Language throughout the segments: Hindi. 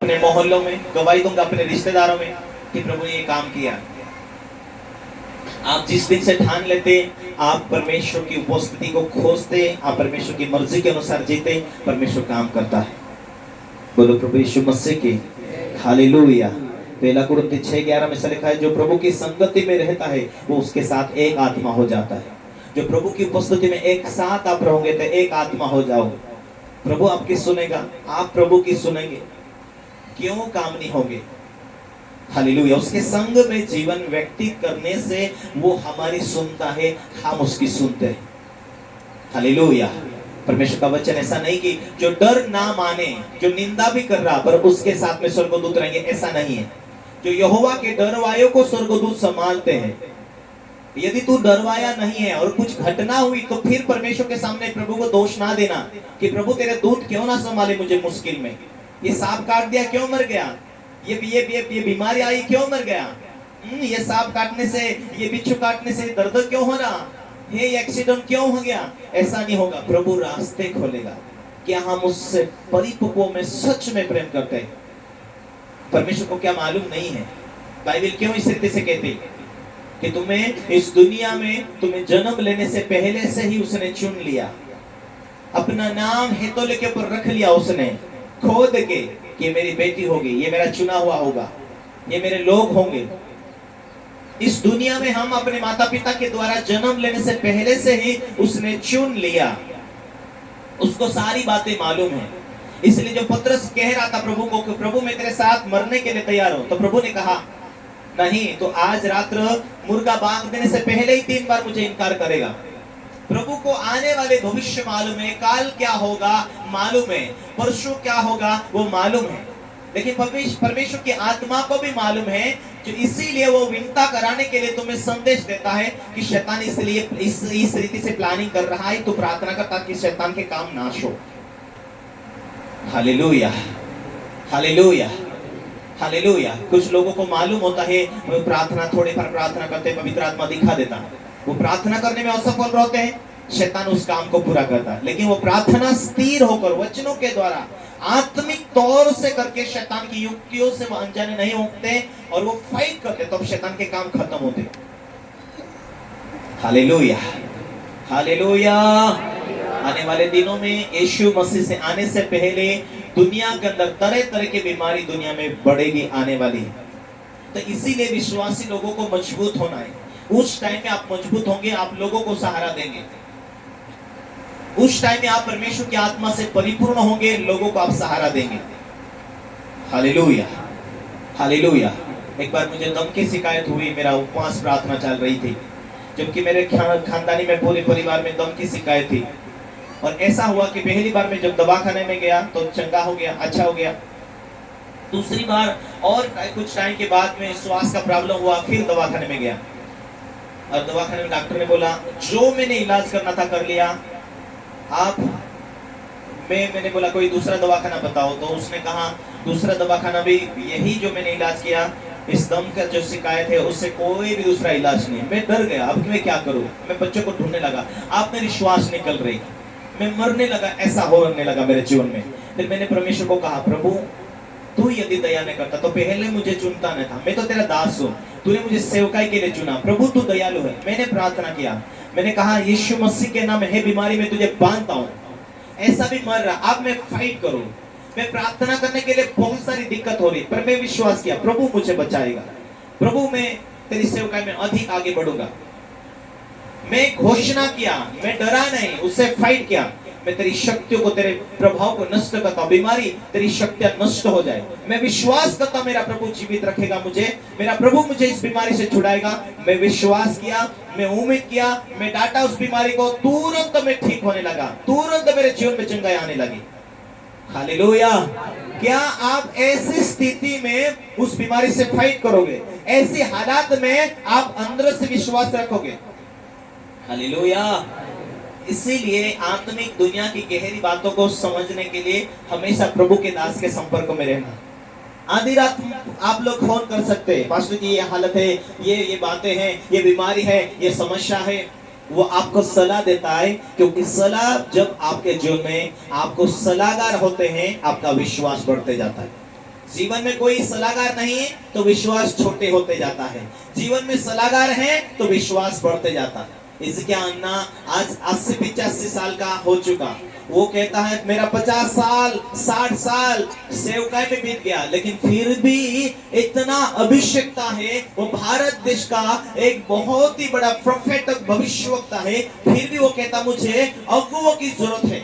अपने मोहल्लों में, गवाही दूंगा अपने रिश्तेदारों में कि प्रभु ने ये काम किया। आप जिस दिन से ठान लेते, आप परमेश्वर की उपस्थिति को खोजते, आप परमेश्वर की मर्जी के अनुसार जीते, परमेश्वर काम करता है। बोलो प्रभु यीशु मसीह की हालेलुया। पहला कुरिन्थी 6:11 में लिखा है, जो प्रभु की संगति में रहता है वो उसके साथ एक आत्मा हो जाता है। जो प्रभु की उपस्थिति में एक साथ आप रहोगे तो एक आत्मा हो जाओगे। प्रभु आपकी सुनेगा, आप प्रभु की सुनेंगे, क्यों काम नहीं होंगे। हालेलुया। उसके संग में जीवन व्यतीत करने से वो हमारी सुनता है, हम उसकी सुनते हैं। हालेलुया। परमेश्वर का वचन ऐसा नहीं कि जो डर ना माने, जो निंदा भी कर रहा पर उसके साथ में स्वर्गदूत रहेंगे, ऐसा नहीं है। जो यहोवा के डरवायों को स्वर्गदूत संभालते हैं। यदि तू डरवाया नहीं है और कुछ घटना हुई तो फिर परमेश्वर के सामने प्रभु को दोष ना देना कि प्रभु तेरे दूत क्यों ना संभाले मुझे मुश्किल में। ये सांप काट दिया क्यों मर गया, ये बीमारी आई क्यों मर गया, ये सांप काटने से, ये बिच्छू काटने से दर्द क्यों हो रहा, ये एक्सीडेंट क्यों हो गया। ऐसा नहीं होगा। प्रभु रास्ते खोलेगा। क्या हम उससे परिपक्व में सच में प्रेम करते हैं? परमेश्वर को क्या मालूम नहीं है? बाइबल क्यों इस रीति से कहती कि तुम्हें इस दुनिया में, तुम्हें जन्म लेने से पहले से ही उसने चुन लिया, अपना नाम हेतोले के ऊपर रख लिया उसने, खोद के कि मेरी बेटी होगी, ये मेरा चुना हुआ होगा, ये मेरे लोग होंगे। इस दुनिया में हम अपने माता पिता के द्वारा जन्म लेने से पहले से ही उसने चुन लिया। उसको सारी बातें मालूम है। इसलिए जो पतरस कह रहा था प्रभु को कि प्रभु मैं तेरे साथ मरने के लिए तैयार हूं, तो प्रभु ने कहा नहीं, तो आज रात्र मुर्गा बांध देने से पहले ही 3 बार मुझे इनकार करेगा। प्रभु को आने वाले भविष्य मालूम है, काल क्या होगा मालूम है, परसों क्या होगा वो मालूम है। लेकिन परमेश्वर की आत्मा को भी मालूम है, जो इसीलिए वो विनता कराने के लिए तुम्हें संदेश देता है कि शैतान इसलिए इस रीति से प्लानिंग कर रहा है, तो प्रार्थना कर ताकि शैतान के काम नाश हो। Hallelujah, hallelujah, hallelujah. कुछ लोगों को मालूम होता है वो प्रार्थना, थोड़े पर प्रार्थना करते पवित्र आत्मा दिखा देता है, वो प्रार्थना करने में असफल रहते हैं, शैतान उस काम को पूरा करता है। लेकिन वो प्रार्थना स्थिर होकर वचनों के द्वारा आत्मिक तौर से करके शैतान की युक्तियों से वो अनजाने नहीं होते और वो फाइट करते, तो शैतान के काम खत्म होते। Hallelujah, hallelujah. आने वाले दिनों में यीशु मसीह से आने से पहले दुनिया के अंदर तरह तरह की बीमारी दुनिया में बढ़ेगी, आने वाली है। तो इसीलिए विश्वासी लोगों को मजबूत होना है। उस टाइम में आप मजबूत होंगे, आप लोगों को सहारा देंगे। उस टाइम में आप परमेश्वर की आत्मा से परिपूर्ण होंगे, लोगों को आप सहारा देंगे। Hallelujah, hallelujah. एक बार मुझे दम की शिकायत हुई, मेरा उपवास प्रार्थना चल रही थी, जबकि मेरे खानदानी में पूरे परिवार में दम की शिकायत थी। और ऐसा हुआ कि पहली बार में जब दवाखाने में गया तो चंगा हो गया, अच्छा हो गया। दूसरी बार और कुछ टाइम के बाद में श्वास का प्रॉब्लम हुआ, फिर दवाखाने में गया और दवाखाने में डॉक्टर ने बोला जो मैंने इलाज करना था कर लिया, आप मैंने बोला कोई दूसरा दवाखाना बताओ। तो उसने कहा दूसरा दवाखाना भी यही जो मैंने इलाज किया, इस दम का जो शिकायत है उससे कोई भी दूसरा इलाज नहीं। मैं डर गया, अब मैं क्या करूं। मैं बच्चों को ढूंढने लगा, आप मेरी श्वास निकल रही, मैं मरने लगा, ऐसा होने लगा मेरे जीवन में। फिर मैंने परमेश्वर को कहा प्रभु तू यदि दया नहीं करता तो पहले मुझे चुनता नहीं था, मैं तो तेरा दास हूँ, तूने मुझे सेवकाई के लिए चुना। प्रभु तू दयालु है। मैंने प्रार्थना किया, मैंने कहा यीशु मसीह के नाम है बीमारी में तुझे बांधता हूँ, ऐसा भी मर रहा, अब मैं फाइट करूँ। मैं प्रार्थना करने के लिए बहुत सारी दिक्कत हो रही, पर मैं विश्वास किया प्रभु मुझे बचाएगा, प्रभु मैं तेरी सेवकाई में अधिक आगे बढ़ूंगा। मैं घोषणा किया, मैं डरा नहीं, उससे फाइट किया। मैं तेरी शक्तियों को, तेरे प्रभाव को नष्ट करता हूं, बीमारी तेरी शक्तियां नष्ट हो जाए। मैं विश्वास करता हूं मेरा प्रभु जीवित रखेगा मुझे, मेरा प्रभु मुझे इस बीमारी से छुड़ाएगा। मैं विश्वास किया, मैं उम्मीद किया, मैं डांटा उस बीमारी को, तुरंत मैं ठीक होने लगा, तुरंत मेरे जीवन में चंगाई आने लगी। हालेलुया। क्या आप ऐसी स्थिति में उस बीमारी से फाइट करोगे? ऐसी हालात में आप अंदर से विश्वास रखोगे? हालेलुया। इसीलिए आत्मिक दुनिया की गहरी बातों को समझने के लिए हमेशा प्रभु के दास के संपर्क में रहना। आधी रात आप लोग फोन कर सकते हैं, पास्टर जी ये हालत है, ये बातें हैं, ये बीमारी है, ये समस्या है। वो आपको सलाह देता है, क्योंकि सलाह जब आपके जीवन में आपको सलाहकार होते हैं, आपका विश्वास बढ़ते जाता है। जीवन में कोई सलाहकार नहीं है तो विश्वास छोटे होते जाता है, जीवन में सलाहकार है तो विश्वास बढ़ते जाता है। इसके अन्ना आज 80-85 साल का हो चुका, वो कहता है मेरा 50 साल 60 साल सेवकाई में बीत गया, लेकिन फिर भी इतना अभिषेकता है, वो भारत देश का एक बहुत ही बड़ा प्रोफेट भविष्यवक्ता है, फिर भी वो कहता मुझे अगुवों की जरूरत है।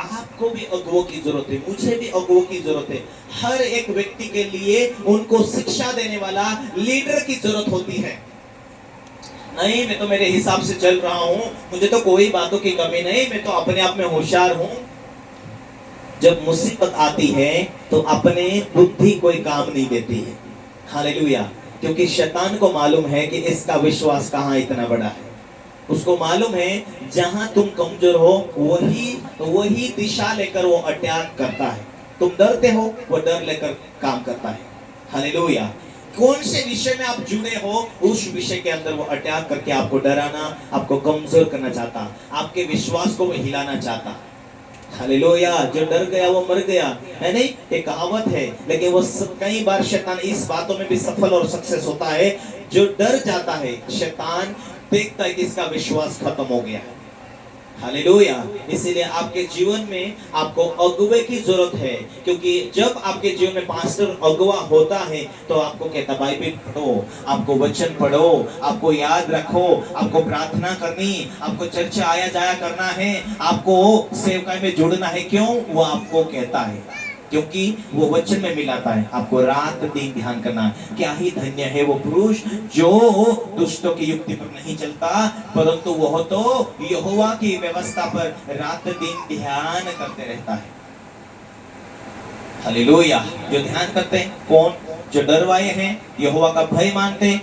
आपको भी अगुवों की जरूरत है, मुझे भी अगुवों की जरूरत है। हर एक व्यक्ति के लिए उनको शिक्षा देने वाला लीडर की जरूरत होती है। नहीं मैं तो मेरे हिसाब से चल रहा हूं, मुझे तो कोई बातों की कमी नहीं, मैं तो अपने आप में होशियार हूं। जब मुसीबत आती है तो अपने बुद्धि कोई काम नहीं देती है। हालेलुया। क्योंकि शैतान को मालूम है कि इसका विश्वास कहां इतना बड़ा है, उसको मालूम है जहां तुम कमजोर हो वही दिशा लेकर वो अटैक करता है। तुम डरते हो, वो डर लेकर काम करता है। हालेलुया। कौन से विषय में आप जुड़े हो, उस विषय के अंदर वो अटैक करके आपको डराना, आपको कमजोर करना चाहता, आपके विश्वास को वो हिलाना चाहता। हालेलुया। जो डर गया वो मर गया, है नहीं, एक कहावत है। लेकिन वो कई बार शैतान इस बातों में भी सफल और सक्सेस होता है। जो डर जाता है, शैतान देखता है कि इसका विश्वास खत्म हो गया। हालेलुया। इसीलिए आपके जीवन में आपको अगुवे की जरूरत है, क्योंकि जब आपके जीवन में पास्टर अगुवा होता है तो आपको कहता बाइबल पढ़ो, आपको वचन पढ़ो, आपको याद रखो, आपको प्रार्थना करनी, आपको चर्चा आया जाया करना है, आपको सेवकाई में जुड़ना है। क्यों? वो आपको कहता है, क्योंकि वो वचन में मिलाता है। आपको रात दिन ध्यान करना। क्या ही धन्य है वो पुरुष जो दुष्टों की युक्ति पर नहीं चलता, परंतु वह तो यहोवा की व्यवस्था पर रात दिन ध्यान करते रहता है। हालेलुया। जो ध्यान करते हैं कौन? जो डरवाए हैं, यहोवा का भय मानते हैं,